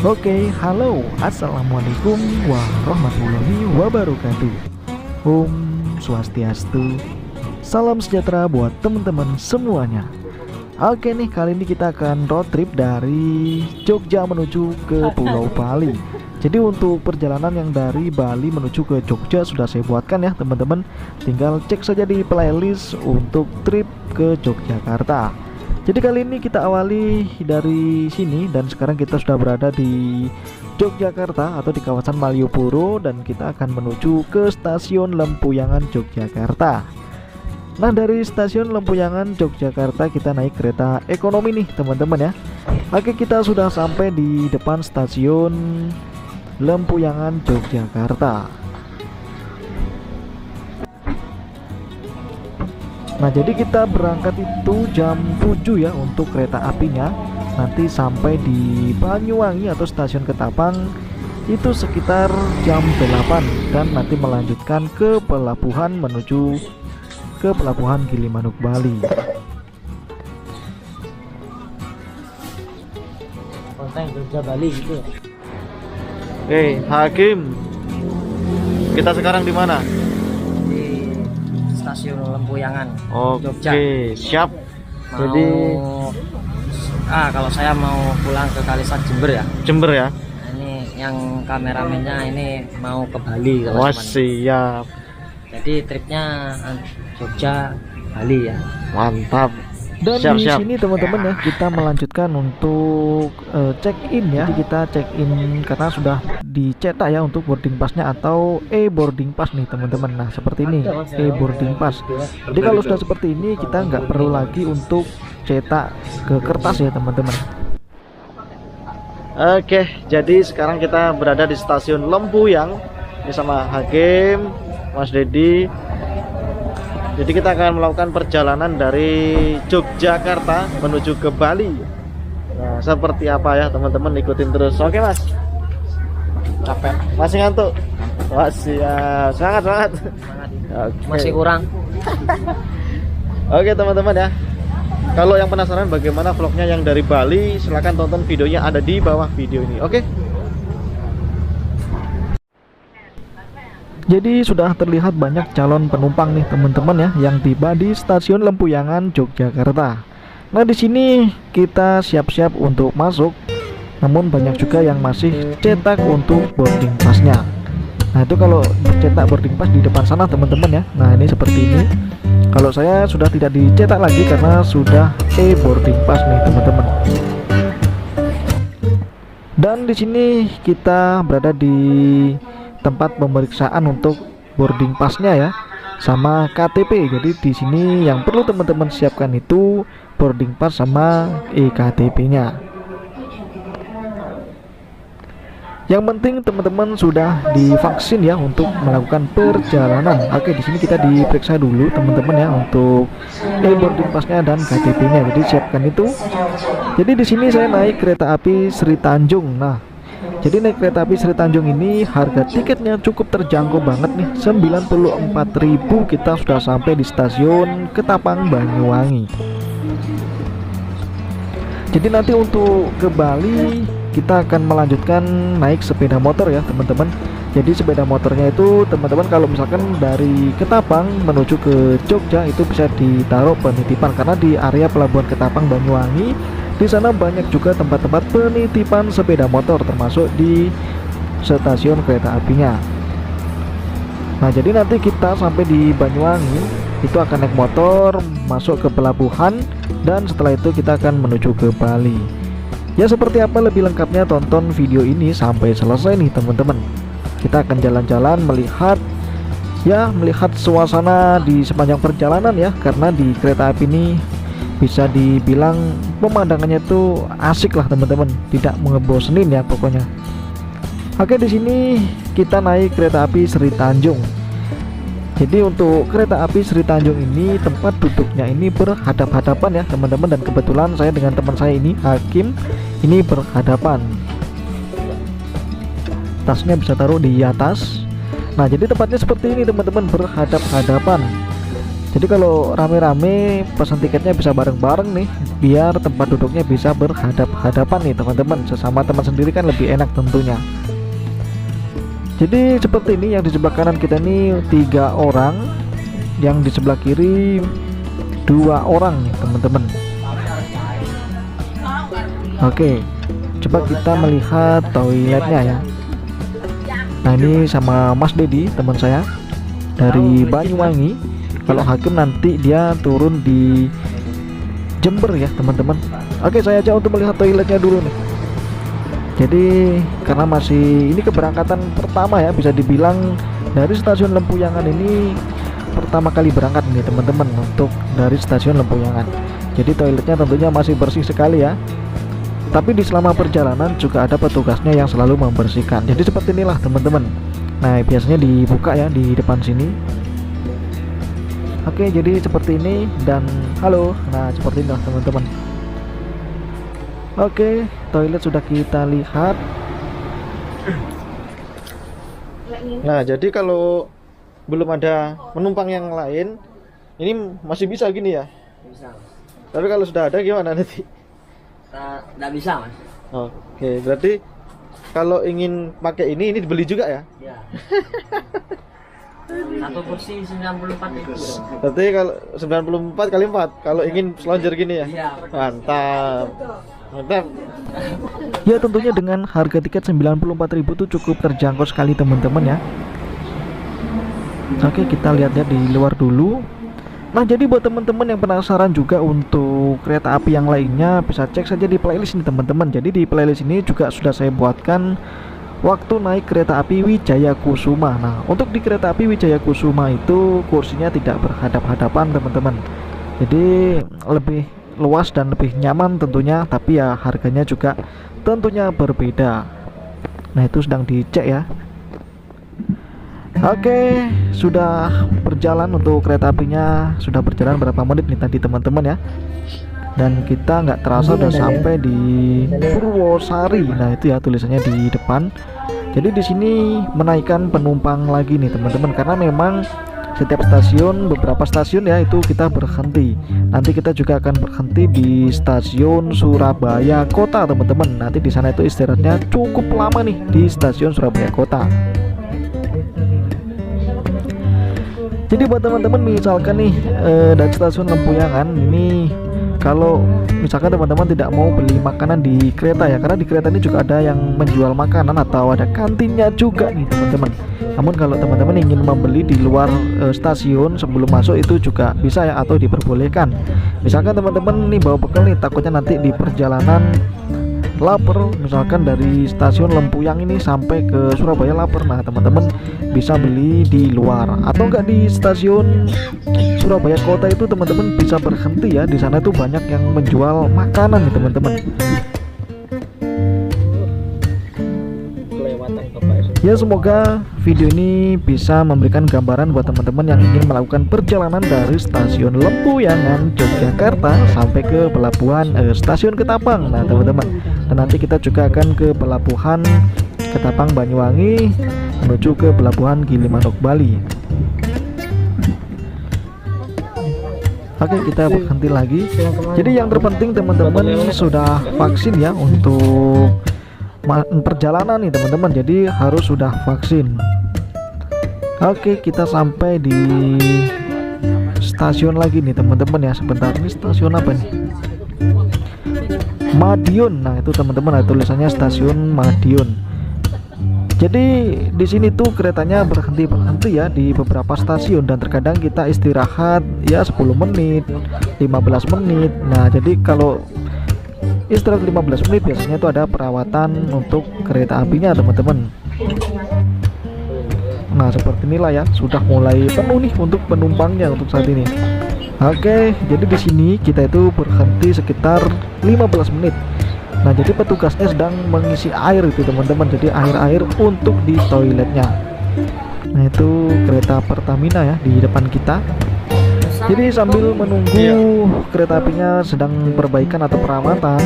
Oke, halo, assalamualaikum warahmatullahi wabarakatuh. Om Swastiastu, salam sejahtera buat teman-teman semuanya. Oke nih, kali ini kita akan road trip dari Jogja menuju ke Pulau Bali. Jadi untuk perjalanan yang dari Bali menuju ke Jogja sudah saya buatkan ya teman-teman. Tinggal cek saja di playlist untuk trip ke Yogyakarta. Jadi kali ini kita awali dari sini dan sekarang kita sudah berada di Yogyakarta atau di kawasan Malioboro dan kita akan menuju ke stasiun Lempuyangan Yogyakarta. Nah, dari stasiun Lempuyangan Yogyakarta kita naik kereta ekonomi nih teman-teman ya. Oke, kita sudah sampai di depan stasiun Lempuyangan Yogyakarta. Nah, jadi kita berangkat itu jam 7 ya untuk kereta apinya. Nanti sampai di Banyuwangi atau stasiun Ketapang itu sekitar jam 8 dan nanti melanjutkan ke pelabuhan menuju ke pelabuhan Gilimanuk Bali. Konten Jogja Bali gitu. Hakim. Kita sekarang di mana? Stasiun Lempuyangan. Jogja. Oke, siap. Jadi kalau saya mau pulang ke Kalisan Jember ya. Jember ya. Nah, ini yang kameramennya ini mau ke Bali kalau Siap. Jadi tripnya Jogja Bali ya. Mantap. Dan di sini teman-teman ya kita melanjutkan untuk check-in ya. Jadi kita check-in karena sudah dicetak ya untuk boarding passnya atau e-boarding pass nih teman-teman. Nah, seperti ini e-boarding pass. Jadi kalau sudah seperti ini kita nggak perlu lagi untuk cetak ke kertas ya teman-teman. Oke, jadi sekarang kita berada di stasiun Lempuyang ini sama Hakim, Mas Dedi. Jadi kita akan melakukan perjalanan dari Yogyakarta menuju ke Bali. Nah, seperti apa ya teman-teman, ikutin terus. Oke Mas. Capek. Masih ngantuk? Masih ya. Semangat. Okay. Masih kurang. Oke teman-teman ya. Kalau yang penasaran bagaimana vlognya yang dari Bali, silahkan tonton videonya ada di bawah video ini. Oke. Jadi sudah terlihat banyak calon penumpang nih teman-teman ya yang tiba di stasiun Lempuyangan Yogyakarta. Nah, di sini kita siap-siap untuk masuk. Namun banyak juga yang masih cetak untuk boarding passnya. Nah, itu kalau cetak boarding pass di depan sana teman-teman ya. Nah, ini seperti ini. Kalau saya sudah tidak dicetak lagi karena sudah e-boarding pass nih teman-teman. Dan di sini kita berada di tempat pemeriksaan untuk boarding passnya ya, sama KTP. Jadi di sini yang perlu teman-teman siapkan itu boarding pass sama e-KTP-nya. Yang penting teman-teman sudah divaksin ya untuk melakukan perjalanan. Oke, di sini kita diperiksa dulu teman-teman ya untuk e-boarding passnya dan KTP-nya. Jadi siapkan itu. Jadi di sini saya naik kereta api Sri Tanjung. Nah, jadi naik kereta api Sri Tanjung ini harga tiketnya cukup terjangkau banget nih, 94.000 kita sudah sampai di stasiun Ketapang Banyuwangi. Jadi nanti untuk ke Bali kita akan melanjutkan naik sepeda motor ya teman-teman. Jadi sepeda motornya itu teman-teman kalau misalkan dari Ketapang menuju ke Jogja itu bisa ditaruh penitipan karena di area pelabuhan Ketapang Banyuwangi di sana banyak juga tempat-tempat penitipan sepeda motor termasuk di stasiun kereta apinya. Nah, jadi nanti kita sampai di Banyuwangi itu akan naik motor masuk ke pelabuhan dan setelah itu kita akan menuju ke Bali. Ya, seperti apa lebih lengkapnya tonton video ini sampai selesai nih teman-teman. Kita akan jalan-jalan melihat suasana di sepanjang perjalanan ya, karena di kereta api ini bisa dibilang pemandangannya tuh asik lah teman-teman, tidak ngebosenin ya pokoknya. Oke, di sini kita naik kereta api Sri Tanjung. Jadi untuk kereta api Sri Tanjung ini tempat duduknya ini berhadap-hadapan ya teman-teman, dan kebetulan saya dengan teman saya ini Hakim ini berhadapan. Tasnya bisa taruh di atas. Nah, jadi tempatnya seperti ini teman-teman, berhadap-hadapan. Jadi kalau rame-rame pesan tiketnya bisa bareng-bareng nih, biar tempat duduknya bisa berhadap-hadapan nih teman-teman. Sesama teman sendiri kan lebih enak tentunya. Jadi seperti ini, yang di sebelah kanan kita nih 3 orang, yang di sebelah kiri 2 orang nih teman-teman. Oke, coba kita melihat toiletnya ya. Nah ini sama Mas Dedi, teman saya dari Banyuwangi. Kalau Hakim nanti dia turun di Jember ya teman-teman. Oke, saya ajak untuk melihat toiletnya dulu nih. Jadi karena masih ini keberangkatan pertama ya, bisa dibilang dari stasiun Lempuyangan ini pertama kali berangkat nih teman-teman, untuk dari stasiun Lempuyangan. Jadi toiletnya tentunya masih bersih sekali ya. Tapi di selama perjalanan juga ada petugasnya yang selalu membersihkan. Jadi seperti inilah teman-teman. Nah biasanya dibuka ya di depan sini. Oke, jadi seperti ini dan halo. Nah seperti inilah teman-teman. Oke, toilet sudah kita lihat. Nah jadi kalau belum ada penumpang yang lain, ini masih bisa gini ya. Bisa. Tapi kalau sudah ada gimana nanti? Nggak bisa mas. Oke, berarti kalau ingin pakai ini dibeli juga ya? Ya. Satu kursi 94.000. Berarti kalau 94 kali 4 kalau ingin selonjor gini ya? Iya. Mantap. Mantap. Ya tentunya dengan harga tiket 94.000 itu cukup terjangkau sekali teman-teman ya. Oke, kita lihat-lihat di luar dulu. Nah jadi buat teman-teman yang penasaran juga untuk kereta api yang lainnya, bisa cek saja di playlist ini teman-teman. Jadi di playlist ini juga sudah saya buatkan waktu naik kereta api Wijaya Kusuma. Nah untuk di kereta api Wijaya Kusuma itu kursinya tidak berhadap-hadapan teman-teman. Jadi lebih luas dan lebih nyaman tentunya, tapi ya harganya juga tentunya berbeda. Nah itu sedang dicek ya. Oke, sudah berjalan untuk kereta apinya, sudah berjalan berapa menit nih tadi teman-teman ya. Dan kita nggak terasa udah sampai di Purwosari. Nah itu ya tulisannya di depan. Jadi di sini menaikkan penumpang lagi nih teman-teman, karena memang setiap stasiun, beberapa stasiun ya itu kita berhenti. Nanti kita juga akan berhenti di stasiun Surabaya Kota teman-teman. Nanti di sana itu istirahatnya cukup lama nih di stasiun Surabaya Kota. Jadi buat teman-teman misalkan nih dari stasiun Lempuyangan ini, kalau misalkan teman-teman tidak mau beli makanan di kereta ya, karena di kereta ini juga ada yang menjual makanan atau ada kantinnya juga nih teman-teman. Namun kalau teman-teman ingin membeli di luar stasiun sebelum masuk itu juga bisa ya, atau diperbolehkan. Misalkan teman-teman nih bawa bekal nih, takutnya nanti di perjalanan lapar, misalkan dari stasiun Lempuyang ini sampai ke Surabaya lapar. Nah teman-teman bisa beli di luar, atau enggak di stasiun Surabaya Kota itu teman-teman bisa berhenti ya. Di sana tuh banyak yang menjual makanan nih teman-teman. Ya semoga video ini bisa memberikan gambaran buat teman-teman yang ingin melakukan perjalanan dari stasiun Lempuyangan Yogyakarta sampai ke pelabuhan stasiun Ketapang. Nah teman-teman, dan nanti kita juga akan ke pelabuhan Ketapang Banyuwangi menuju ke pelabuhan Gilimanuk Bali. Oke, kita berhenti lagi. Jadi yang terpenting teman-teman sudah vaksin ya untuk perjalanan nih teman-teman, jadi harus sudah vaksin. Oke, kita sampai di stasiun lagi nih teman-teman ya. Sebentar, ini stasiun apa nih? Madiun. Nah itu teman-teman, ada tulisannya stasiun Madiun. Jadi di sini tuh keretanya berhenti ya di beberapa stasiun, dan terkadang kita istirahat ya 10 menit, 15 menit. Nah jadi kalau istirahat 15 menit biasanya itu ada perawatan untuk kereta apinya teman-teman. Nah seperti inilah ya, sudah mulai penuh nih untuk penumpangnya untuk saat ini. Oke, jadi di sini kita itu berhenti sekitar 15 menit. Nah jadi petugasnya sedang mengisi air itu teman-teman, jadi air untuk di toiletnya. Nah itu kereta Pertamina ya di depan kita. Jadi sambil menunggu kereta apinya sedang perbaikan atau perawatan,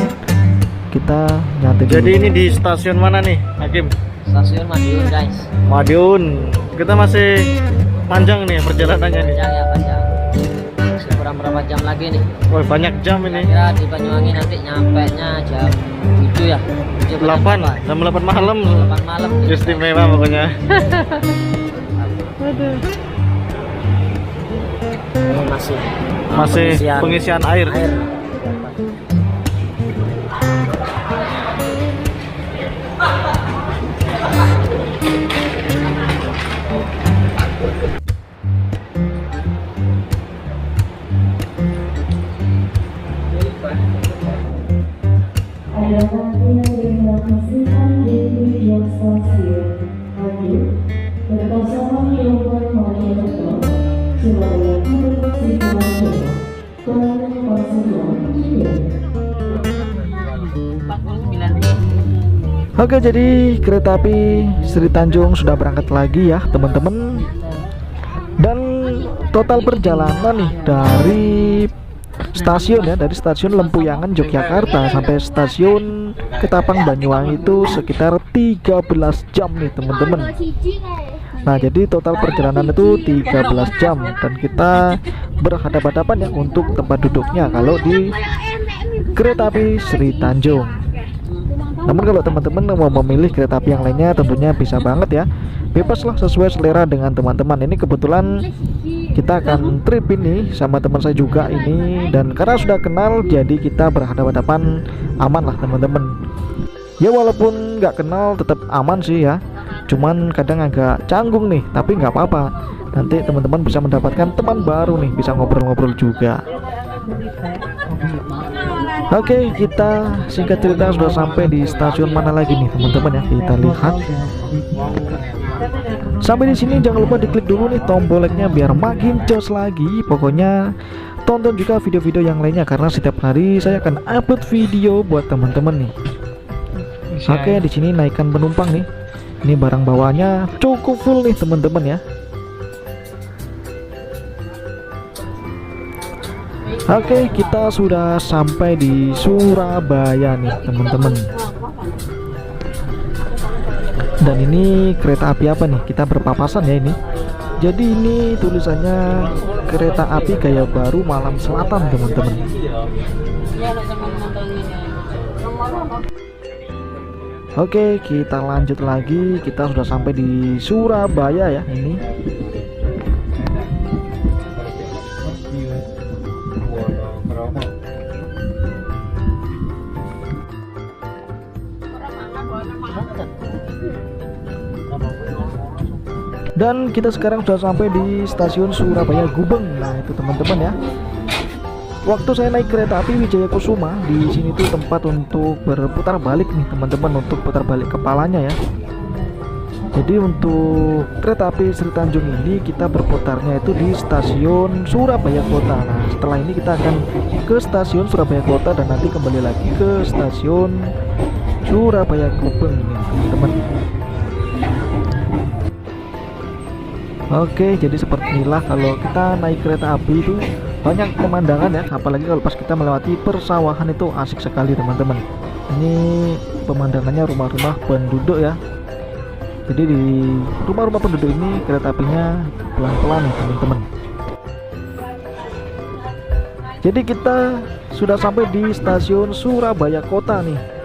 kita nyantai dulu. Jadi ini di stasiun mana nih Hakim? Stasiun Madiun guys. Madiun. Kita masih panjang nih perjalanannya nih. Panjang ya, panjang. berapa jam lagi nih. Wah, banyak jam ini. Kira di Banyuwangi nanti nyampe nya jam 7 ya. 8, jam 8 malam. 8 malam. Istimewa pokoknya. Aduh. Ini masih pengisian air. Oke, jadi kereta api Sri Tanjung sudah berangkat lagi ya teman-teman. Dan total perjalanan nih dari stasiun ya, dari stasiun Lempuyangan Yogyakarta sampai stasiun Ketapang Banyuwangi itu sekitar 13 jam nih teman-teman. Nah, jadi total perjalanan itu 13 jam dan kita berhadapan-hadapan ya untuk tempat duduknya kalau di kereta api Sri Tanjung. Namun kalau teman-teman mau memilih kereta api yang lainnya tentunya bisa banget ya. Bebaslah sesuai selera dengan teman-teman. Ini kebetulan kita akan trip ini sama teman saya juga ini, dan karena sudah kenal jadi kita berhadapan-hadapan aman lah teman-teman. Ya walaupun nggak kenal tetap aman sih ya. Cuman kadang agak canggung nih, tapi nggak apa-apa. Nanti teman-teman bisa mendapatkan teman baru nih, bisa ngobrol-ngobrol juga. Oke, kita singkat cerita sudah sampai di stasiun mana lagi nih teman-teman ya, kita lihat. Sampai di sini jangan lupa diklik dulu nih tombol like-nya biar makin jos lagi. Pokoknya tonton juga video-video yang lainnya karena setiap hari saya akan upload video buat teman-teman nih. Oke, di sini naikkan penumpang nih. Ini barang bawaannya cukup full nih teman-teman ya. Oke, kita sudah sampai di Surabaya nih teman-teman. Dan ini kereta api apa nih? Kita berpapasan ya ini. Jadi ini tulisannya kereta api gaya baru Malam Selatan teman-teman. Oke, kita lanjut lagi. Kita sudah sampai di Surabaya ya ini. Dan kita sekarang sudah sampai di stasiun Surabaya Gubeng. Nah, itu teman-teman ya. Waktu saya naik kereta api Wijaya Kusuma, di sini tuh tempat untuk berputar balik nih teman-teman, untuk putar balik kepalanya ya. Jadi untuk kereta api Sri Tanjung ini kita berputarnya itu di stasiun Surabaya Kota. Nah, setelah ini kita akan ke stasiun Surabaya Kota dan nanti kembali lagi ke stasiun Surabaya Gubeng nih teman-teman. Oke, jadi seperti inilah kalau kita naik kereta api itu banyak pemandangan ya, apalagi kalau pas kita melewati persawahan itu asik sekali teman-teman. Ini pemandangannya rumah-rumah penduduk ya. Jadi di rumah-rumah penduduk ini kereta apinya pelan-pelan ya teman-teman. Jadi kita sudah sampai di stasiun Surabaya Kota nih.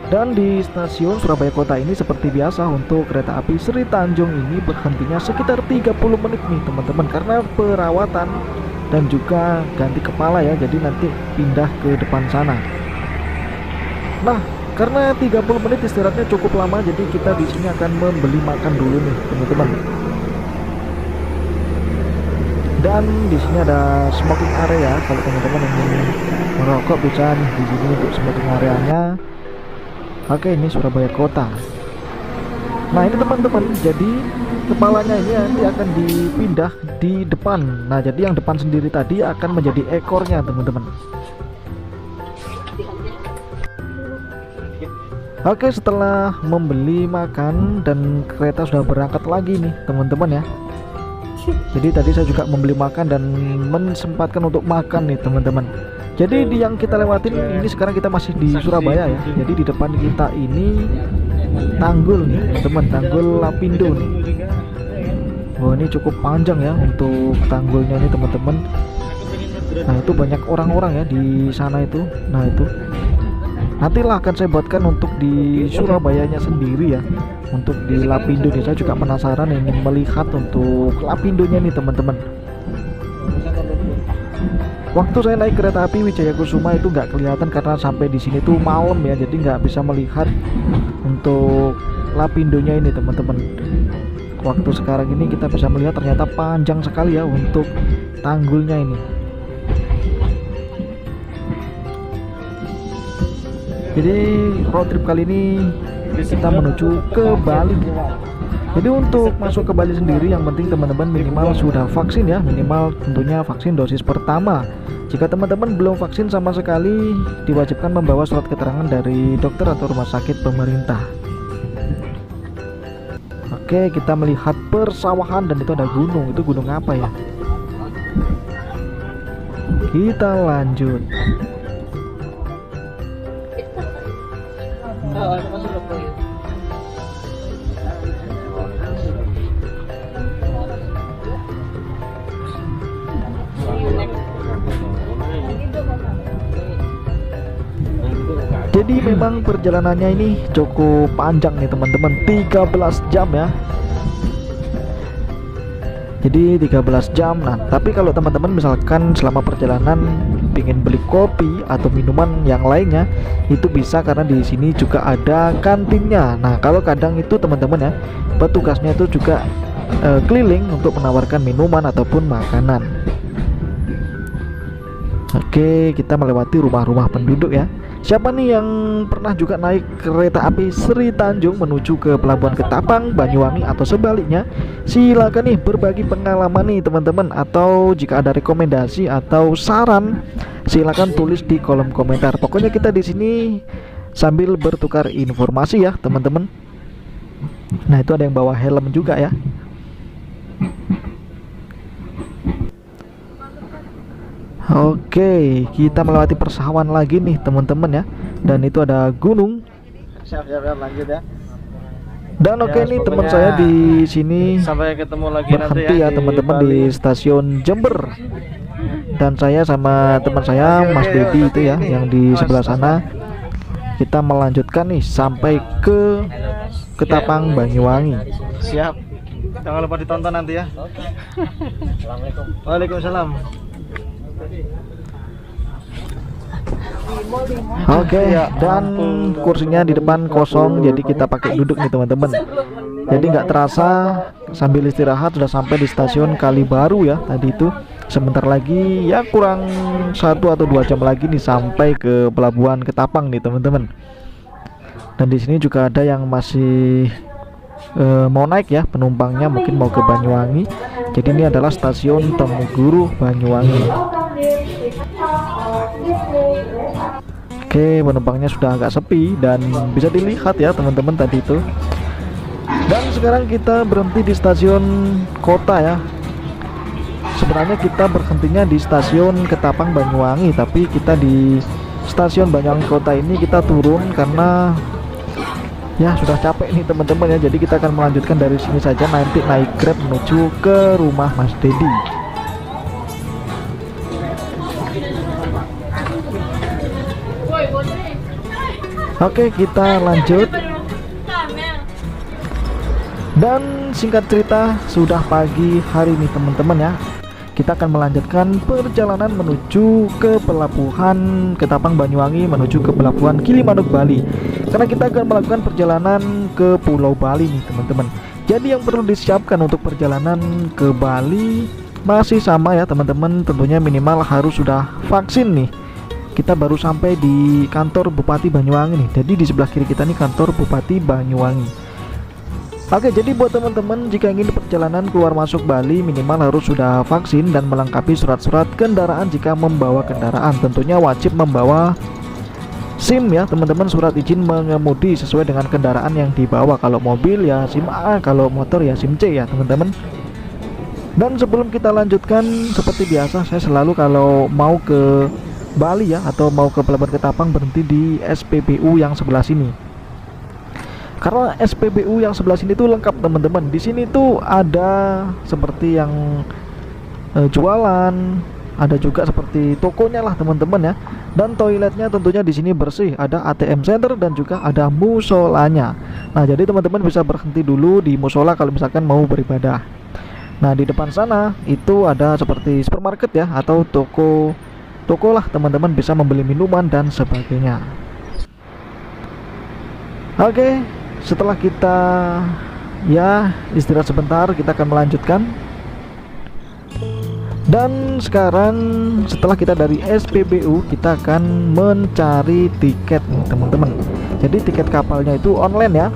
Dan di stasiun Surabaya Kota ini seperti biasa untuk kereta api Sri Tanjung ini berhentinya sekitar 30 menit nih teman-teman, karena perawatan dan juga ganti kepala ya, jadi nanti pindah ke depan sana. Nah, karena 30 menit istirahatnya cukup lama, jadi kita di sini akan membeli makan dulu nih teman-teman. Dan di sini ada smoking area, kalau teman-teman ingin merokok bisa nih di sini untuk smoking areanya. Oke, ini Surabaya Kota. Nah, ini teman-teman, jadi kepalanya ini nanti akan dipindah di depan. Nah, jadi yang depan sendiri tadi akan menjadi ekornya teman-teman. Oke, setelah membeli makan dan kereta sudah berangkat lagi nih teman-teman ya. Jadi tadi saya juga membeli makan dan mensempatkan untuk makan nih teman-teman. Jadi di yang kita lewatin ini sekarang kita masih di Surabaya ya. Jadi di depan kita ini tanggul nih teman, tanggul Lapindo nih. Oh, ini cukup panjang ya untuk tanggulnya nih teman-teman. Nah itu banyak orang-orang ya di sana itu. Nah itu nantilah akan saya buatkan untuk di Surabayanya sendiri ya, untuk di Lapindo. Saya juga penasaran ingin melihat untuk Lapindonya nih teman-teman. Waktu saya naik kereta api Wijaya Kusuma itu nggak kelihatan karena sampai di sini tuh malam ya, jadi nggak bisa melihat untuk Lapindonya ini teman-teman. Waktu sekarang ini kita bisa melihat ternyata panjang sekali ya untuk tanggulnya ini. Jadi road trip kali ini kita menuju ke Bali. Jadi untuk masuk ke Bali sendiri yang penting teman-teman minimal sudah vaksin ya, minimal tentunya vaksin dosis pertama. Jika teman-teman belum vaksin sama sekali, diwajibkan membawa surat keterangan dari dokter atau rumah sakit pemerintah. Oke, kita melihat persawahan dan itu ada gunung. Itu gunung apa ya? Kita lanjut. Jadi memang perjalanannya ini cukup panjang nih teman-teman, 13 jam ya. Jadi 13 jam. Nah tapi kalau teman-teman misalkan selama perjalanan ingin beli kopi atau minuman yang lainnya, itu bisa karena di sini juga ada kantinnya. Nah kalau kadang itu teman-teman ya, petugasnya itu juga keliling untuk menawarkan minuman ataupun makanan. Oke, kita melewati rumah-rumah penduduk ya. Siapa nih yang pernah juga naik kereta api Sri Tanjung menuju ke Pelabuhan Ketapang, Banyuwangi atau sebaliknya? Silakan nih berbagi pengalaman nih teman-teman, atau jika ada rekomendasi atau saran silakan tulis di kolom komentar. Pokoknya kita di sini sambil bertukar informasi ya teman-teman. Nah itu ada yang bawa helm juga ya. Oke, kita melewati persawahan lagi nih teman-teman ya. Dan itu ada gunung. Siap lanjut ya. Dan oke nih teman saya di sini Sampai ketemu lagi berhenti ya teman-teman di stasiun Jember. Dan saya sama teman saya Mas Dedi itu ya yang di sebelah sana. Kita melanjutkan nih sampai ke Ketapang, Banyuwangi. Siap. Jangan lupa ditonton nanti ya. Assalamualaikum. Waalaikumsalam. Oke, dan kursinya di depan kosong, jadi kita pakai duduk nih teman-teman. Jadi nggak terasa sambil istirahat sudah sampai di stasiun Kalibaru ya tadi itu. Sebentar lagi ya kurang 1 atau 2 jam lagi nih sampai ke Pelabuhan Ketapang nih teman-teman. Dan di sini juga ada yang masih mau naik ya penumpangnya, mungkin mau ke Banyuwangi. Jadi ini adalah stasiun Temuguru Banyuwangi. Oke, penumpangnya sudah agak sepi dan bisa dilihat ya teman-teman tadi itu. Dan sekarang kita berhenti di stasiun kota ya. Sebenarnya kita berhentinya di stasiun Ketapang Banyuwangi, tapi kita di stasiun Banyuwangi kota ini kita turun karena ya sudah capek nih teman-teman ya. Jadi kita akan melanjutkan dari sini saja, nanti naik Grab menuju ke rumah Mas Dedi. Oke, kita lanjut. Dan singkat cerita sudah pagi hari ini teman-teman ya. Kita akan melanjutkan perjalanan menuju ke Pelabuhan Ketapang Banyuwangi, menuju ke Pelabuhan Gilimanuk Bali. Karena kita akan melakukan perjalanan ke Pulau Bali nih teman-teman. Jadi yang perlu disiapkan untuk perjalanan ke Bali masih sama ya teman-teman. Tentunya minimal harus sudah vaksin nih. Kita baru sampai di kantor Bupati Banyuwangi nih. Jadi di sebelah kiri kita nih kantor Bupati Banyuwangi. Oke, jadi buat teman-teman jika ingin perjalanan keluar masuk Bali minimal harus sudah vaksin dan melengkapi surat-surat kendaraan jika membawa kendaraan. Tentunya wajib membawa SIM ya teman-teman, surat izin mengemudi sesuai dengan kendaraan yang dibawa. Kalau mobil ya SIM A, kalau motor ya SIM C ya teman-teman. Dan sebelum kita lanjutkan, seperti biasa saya selalu kalau mau ke Bali ya atau mau ke Pelabuhan Ketapang berhenti di SPBU yang sebelah sini. Karena SPBU yang sebelah sini tuh lengkap teman-teman. Di sini tuh ada seperti yang jualan, ada juga seperti tokonya lah teman-teman ya. Dan toiletnya tentunya di sini bersih, ada ATM center dan juga ada musolanya. Nah, jadi teman-teman bisa berhenti dulu di musola kalau misalkan mau beribadah. Nah, di depan sana itu ada seperti supermarket ya, atau toko lah, teman-teman bisa membeli minuman dan sebagainya. Oke, setelah kita ya istirahat sebentar, kita akan melanjutkan. Dan sekarang setelah kita dari SPBU, kita akan mencari tiket nih teman-teman. Jadi tiket kapalnya itu online ya,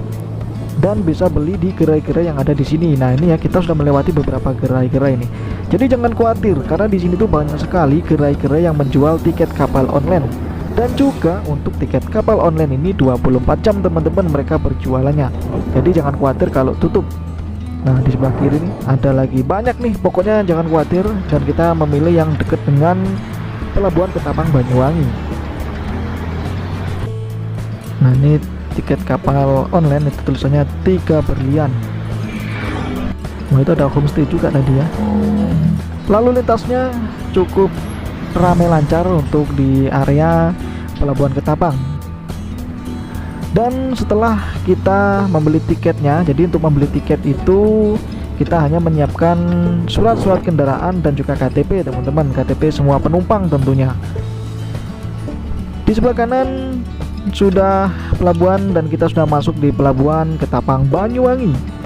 dan bisa beli di gerai-gerai yang ada di sini. Nah, ini ya, kita sudah melewati beberapa gerai-gerai ini. Jadi jangan khawatir, karena di sini tuh banyak sekali gerai-gerai yang menjual tiket kapal online. Dan juga untuk tiket kapal online ini 24 jam teman-teman mereka berjualannya. Jadi jangan khawatir kalau tutup. Nah, di sebelah kiri nih ada lagi banyak nih, pokoknya jangan khawatir. Dan kita memilih yang dekat dengan Pelabuhan Ketapang Banyuwangi. Nah, ini tiket kapal online itu tulisannya 3 berlian. Nah, itu ada homestay juga tadi ya. Lalu lintasnya cukup ramai lancar untuk di area Pelabuhan Ketapang. Dan setelah kita membeli tiketnya, jadi untuk membeli tiket itu kita hanya menyiapkan surat-surat kendaraan dan juga KTP teman-teman, KTP semua penumpang tentunya. Di sebelah kanan sudah pelabuhan dan kita sudah masuk di Pelabuhan Ketapang Banyuwangi.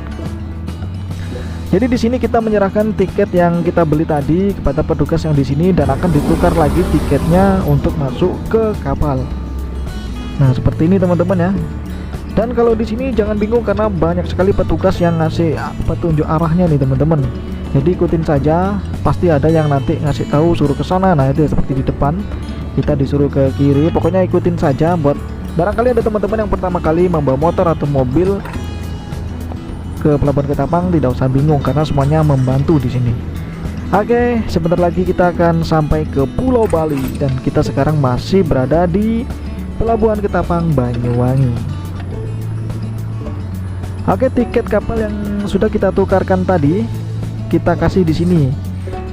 Jadi di sini kita menyerahkan tiket yang kita beli tadi kepada petugas yang di sini dan akan ditukar lagi tiketnya untuk masuk ke kapal. Nah, seperti ini teman-teman ya. Dan kalau di sini jangan bingung karena banyak sekali petugas yang ngasih petunjuk arahnya nih teman-teman. Jadi ikutin saja, pasti ada yang nanti ngasih tahu suruh ke sana. Nah, itu seperti di depan kita disuruh ke kiri. Pokoknya ikutin saja, buat barangkali ada teman-teman yang pertama kali membawa motor atau mobil ke Pelabuhan Ketapang, tidak usah bingung karena semuanya membantu di sini. Oke, sebentar lagi kita akan sampai ke Pulau Bali dan kita sekarang masih berada di Pelabuhan Ketapang Banyuwangi. Oke, tiket kapal yang sudah kita tukarkan tadi kita kasih di sini.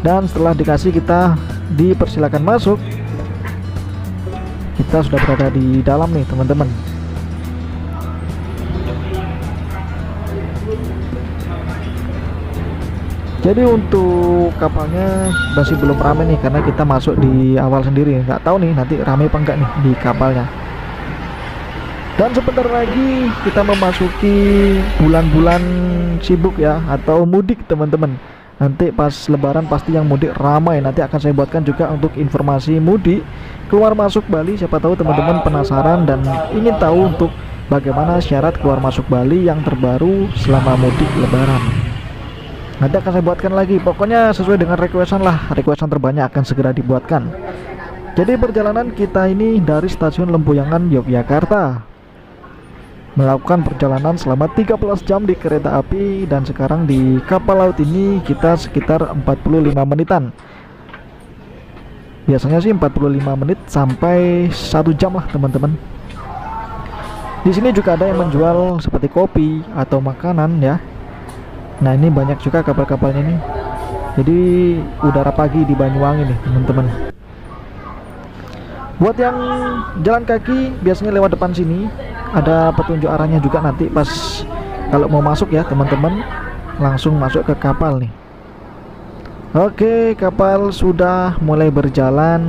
Dan setelah dikasih kita dipersilakan masuk. Kita sudah berada di dalam nih, teman-teman. Jadi untuk kapalnya masih belum ramai nih karena kita masuk di awal sendiri. Nggak tahu nih nanti ramai apa enggak nih di kapalnya. Dan sebentar lagi kita memasuki bulan-bulan sibuk ya, atau mudik teman-teman. Nanti pas lebaran pasti yang mudik ramai. Nanti akan saya buatkan juga untuk informasi mudik keluar masuk Bali. Siapa tahu teman-teman penasaran dan ingin tahu untuk bagaimana syarat keluar masuk Bali yang terbaru selama mudik lebaran. Nanti akan saya buatkan lagi, pokoknya sesuai dengan requestan lah, requestan terbanyak akan segera dibuatkan. Jadi perjalanan kita ini dari stasiun Lempuyangan Yogyakarta, melakukan perjalanan selama 13 jam di kereta api, dan sekarang di kapal laut ini kita sekitar 45 menitan. Biasanya sih 45 menit sampai 1 jam lah teman-teman. Di sini juga ada yang menjual seperti kopi atau makanan ya. Nah, ini banyak juga kapal-kapalnya nih. Jadi udara pagi di Banyuwangi nih teman-teman. Buat yang jalan kaki biasanya lewat depan sini, ada petunjuk arahnya juga nanti pas kalau mau masuk ya teman-teman, langsung masuk ke kapal nih. Oke, kapal sudah mulai berjalan.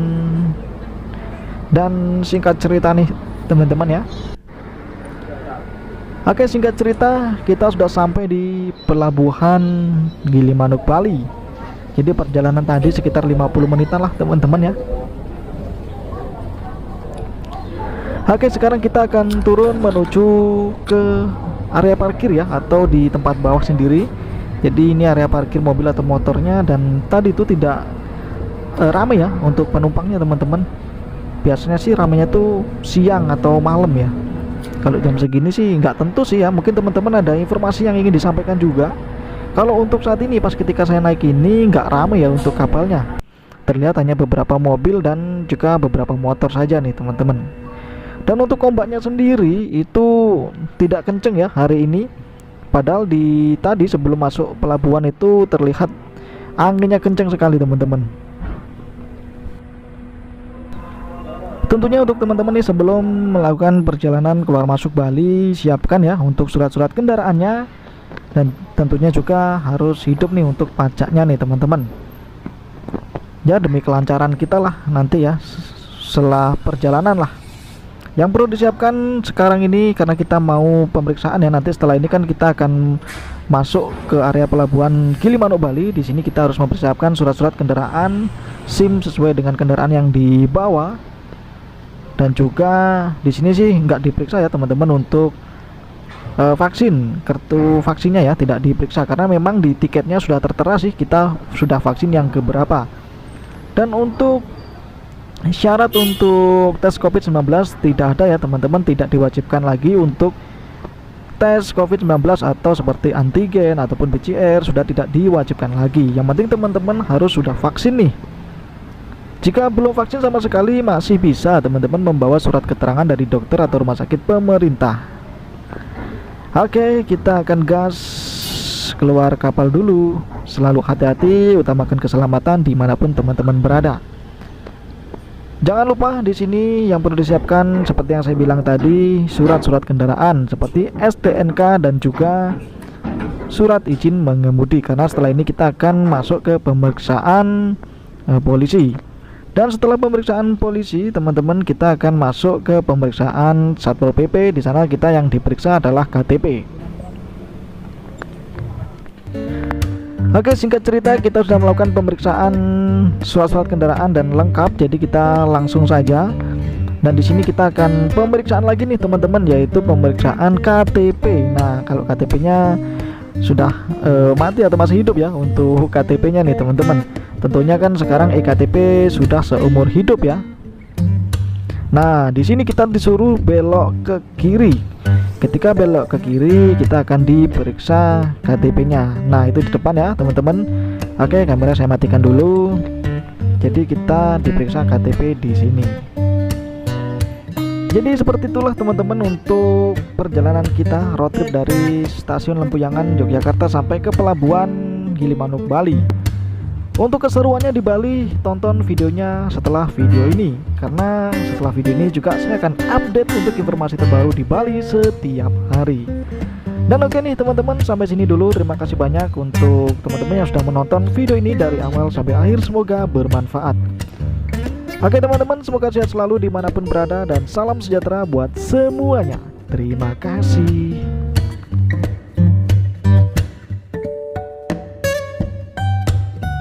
Dan singkat cerita nih teman-teman ya. Oke, singkat cerita kita sudah sampai di Pelabuhan Gilimanuk, Bali. Jadi perjalanan tadi sekitar 50 menitan lah teman-teman ya. Oke, sekarang kita akan turun menuju ke area parkir ya, atau di tempat bawah sendiri. Jadi ini area parkir mobil atau motornya, dan tadi itu tidak ramai ya untuk penumpangnya teman-teman. Biasanya sih ramainya tuh siang atau malam ya. Kalau jam segini sih nggak tentu sih ya, mungkin teman-teman ada informasi yang ingin disampaikan juga. Kalau untuk saat ini pas ketika saya naik ini nggak ramai ya untuk kapalnya. Terlihat hanya beberapa mobil dan juga beberapa motor saja nih teman-teman. Dan untuk ombaknya sendiri itu tidak kenceng ya hari ini. Padahal tadi sebelum masuk pelabuhan itu terlihat anginnya kenceng sekali teman-teman. Tentunya untuk teman-teman nih sebelum melakukan perjalanan keluar masuk Bali, siapkan ya untuk surat-surat kendaraannya, dan tentunya juga harus hidup nih untuk pajaknya nih teman-teman. Ya demi kelancaran kita lah nanti ya setelah perjalanan lah. Yang perlu disiapkan sekarang ini karena kita mau pemeriksaan ya, nanti setelah ini kan kita akan masuk ke area pelabuhan Gilimanuk Bali. Di sini kita harus mempersiapkan surat-surat kendaraan, SIM sesuai dengan kendaraan yang dibawa. Dan juga di sini sih nggak diperiksa ya teman-teman untuk vaksin, kartu vaksinnya ya tidak diperiksa karena memang di tiketnya sudah tertera sih kita sudah vaksin yang keberapa. Dan untuk syarat untuk tes COVID-19 tidak ada ya teman-teman, tidak diwajibkan lagi untuk tes COVID-19 atau seperti antigen ataupun PCR sudah tidak diwajibkan lagi. Yang penting teman-teman harus sudah vaksin nih. Jika belum vaksin sama sekali masih bisa teman-teman membawa surat keterangan dari dokter atau rumah sakit pemerintah. Oke, kita akan gas keluar kapal dulu. Selalu hati-hati, utamakan keselamatan dimanapun teman-teman berada. Jangan lupa di sini yang perlu disiapkan seperti yang saya bilang tadi, surat-surat kendaraan seperti STNK dan juga surat izin mengemudi, karena setelah ini kita akan masuk ke pemeriksaan polisi. Dan setelah pemeriksaan polisi, teman-teman, kita akan masuk ke pemeriksaan Satpol PP. Di sana kita yang diperiksa adalah KTP. Oke, singkat cerita kita sudah melakukan pemeriksaan surat-surat kendaraan dan lengkap. Jadi kita langsung saja. Dan di sini kita akan pemeriksaan lagi nih, teman-teman, yaitu pemeriksaan KTP. Nah, kalau KTP-nya sudah mati atau masih hidup ya untuk KTP-nya nih, teman-teman. Tentunya kan sekarang eKTP sudah seumur hidup ya. Nah, di sini kita disuruh belok ke kiri. Ketika belok ke kiri, kita akan diperiksa KTP-nya. Nah, itu di depan ya, teman-teman. Oke, kamera saya matikan dulu. Jadi kita diperiksa KTP di sini. Jadi seperti itulah teman-teman untuk perjalanan kita road trip dari stasiun Lempuyangan Yogyakarta sampai ke pelabuhan Gilimanuk Bali. Untuk keseruannya di Bali, tonton videonya setelah video ini, karena setelah video ini juga saya akan update untuk informasi terbaru di Bali setiap hari. Dan oke nih teman-teman, sampai sini dulu. Terima kasih banyak untuk teman-teman yang sudah menonton video ini dari awal sampai akhir. Semoga bermanfaat. Oke teman-teman, semoga sehat selalu dimanapun berada, dan salam sejahtera buat semuanya. Terima kasih.